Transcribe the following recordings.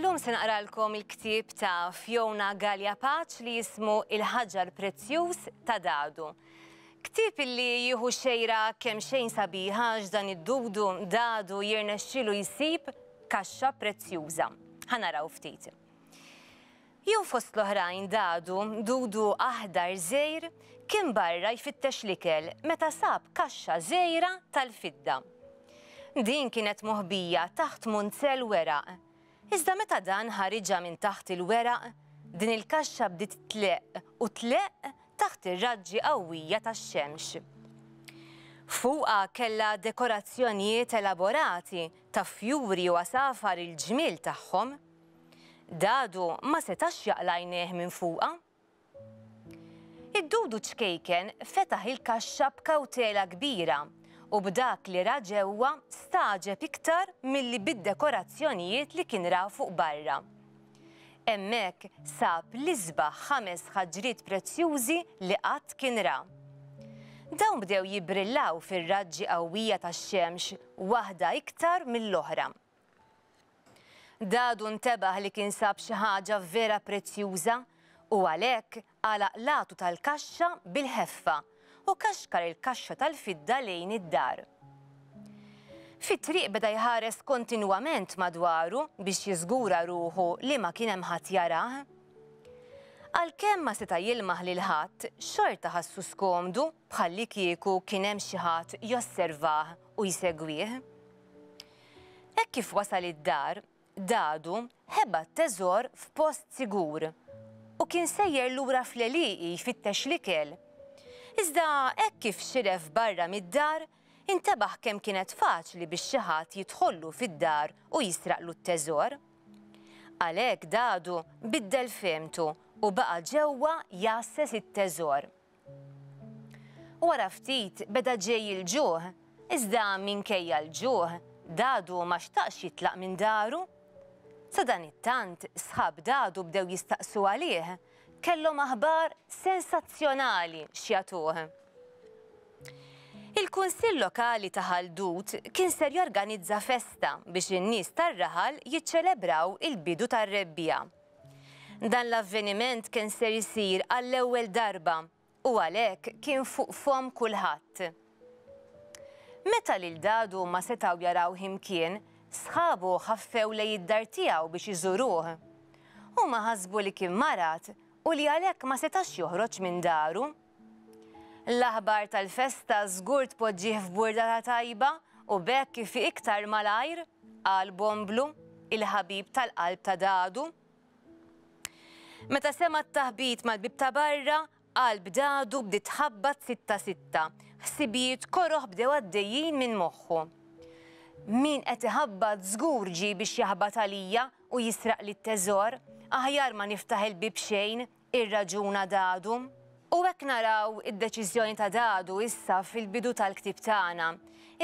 Illum se naqralkom il-ktieb ta' Fiona Gallia Paċ li jismu Il-ħaġar prezzjuż ta' Dadu. Ktieb illi jieħu xejra kemm xejn sabiħa dan id-dudu Dadu jirnexxielu jsib kaxxa prezzjuża. Ħanaraw ftit. Jew fost l-oħrajn Dadu, dudu aħdar żgħir, kien barra jfittex l-ikel meta sab kaxxa żgħira tal-fidda. Din kienet moħbija taħt munzell weraq. Iżda meta dan ħariġa minn taħt il-weraq, din il-kaxxa bdiet tleq u tleq taħt ir-raġġi qawwija tax-xemx. Fuqha kellha dekorazzjonijiet elaborati ta' fjuri u għasafar il-ġmiel tagħhom. Dadu ma setax jaqla' għajnejh minn fuqha. Id-dudu ċkejken fetaħ il-kaxxa b'kawtela kbira u b'dak li ra ġewwa staġeb iktar milli bid-dekorazzjonijiet li kien ra fuq barra. Hemmhekk sab l-isbaħ 5 ħaġriet prezzjużi li qatt kien ra. Dawn bdew jibrillaw fir-raġġi qawwija tax-xemx waħda iktar mill-oħra. Dadu ntebaħ li kien sab xi ħaġa vera prezzjuża u għalhekk għalaq latu tal-kaxxa bil-ħeffa u kaxkar il-kaxxa tal-fidda lejn id-dar. Fit-triq beda jħares kontinwament madwaru biex jiżgura ruħu li ma kien hemm ħadd jarah. Għalkemm ma seta' jilmaħ lil ħadd, xorta ħassu skomdu bħalli kieku kien hemm xi ħadd josservah u jsegwih. Hekk kif wasal id-dar, Dadu ħeba t-teżor f'post sigur u kien sejjer lura fl-għelieqi jfittex l-ikel. Iżda hekk kif xiref barra mid-dar, intebaħ kemm kienet faċli biex xi ħadd jidħollu fid-dar u jisraqlu t-teżor. Għalhekk Dadu biddel fehmtu u baqa' ġewwa jassess it-teżor. Wara ftit beda ġej il-ġuħ, iżda minkejja l-ġuħ Dadu ma xtaqx jitlaq minn daru. Sa dan it-tant sħab Dadu bdew jistaqsu għalih, kellhom aħbar sensazzjonali x'jagħtuh. Il-Kunsill Lokali ta' Ħaldut kien ser jorganizza festa biex in-nies tar-raħal jiċċelebraw il-bidu tar-rebbija. Dan l-avveniment kien ser isir għall-ewwel darba u għalhekk kien fuq fom kulħadd. Meta lil Dadu ma setgħu jaraw imkien, sħabu ħaffew lejn id-dar tiegħu biex iżuruh. Huma ħasbu li kien marat u li għalhekk ma setax joħroġ minn daru. L-aħbar tal-festa żgur tpoġġih f'burdata tajba u bekk kif iktar malajr qal Bomblu, il-ħabib tal-qalb ta' Dadu. Meta sema t-taħbit mal-bib ta' barra, qalb Dadu bdiet tħabbat sitta. Ħsibijiet koroħ bdew għaddejjin minn moħħu. Min qed iħabbat żgur ġie biex jaħbad għalija u jisraq li t-teżor, aħjar ma niftaħ il-bib xejn, irraġuna Dadu. U hekk naraw id-deċiżjoni ta' Dadu issa fil-bidu tal-ktieb tagħna.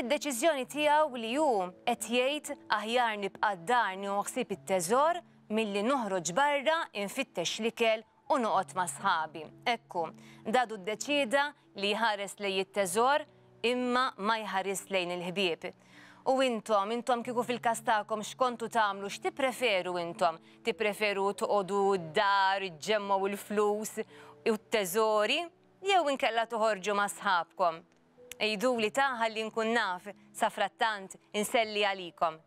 Id-deċiżjoni tiegħu li hu qed jgħid aħjar nibqa' d-dar nieħu ħsieb it-teżor milli noħroġ barra infittex l-ikel u noqgħod ma' sħabi. Ekku, Dadu ddeċieda li jħares lejn it-teżor imma ma jħares lejn il-ħbieb. U intom kieku fil-każ tagħkom x'kontu tagħmlu, x'tippreferu intom? Tippreferu toqgħodu d-dar, iġġemmgħu il-flus u t-teżori jew inkella toħorġu ma' sħabkom? Ejduli ħalli nkun naf sa frattant inselli għalikom.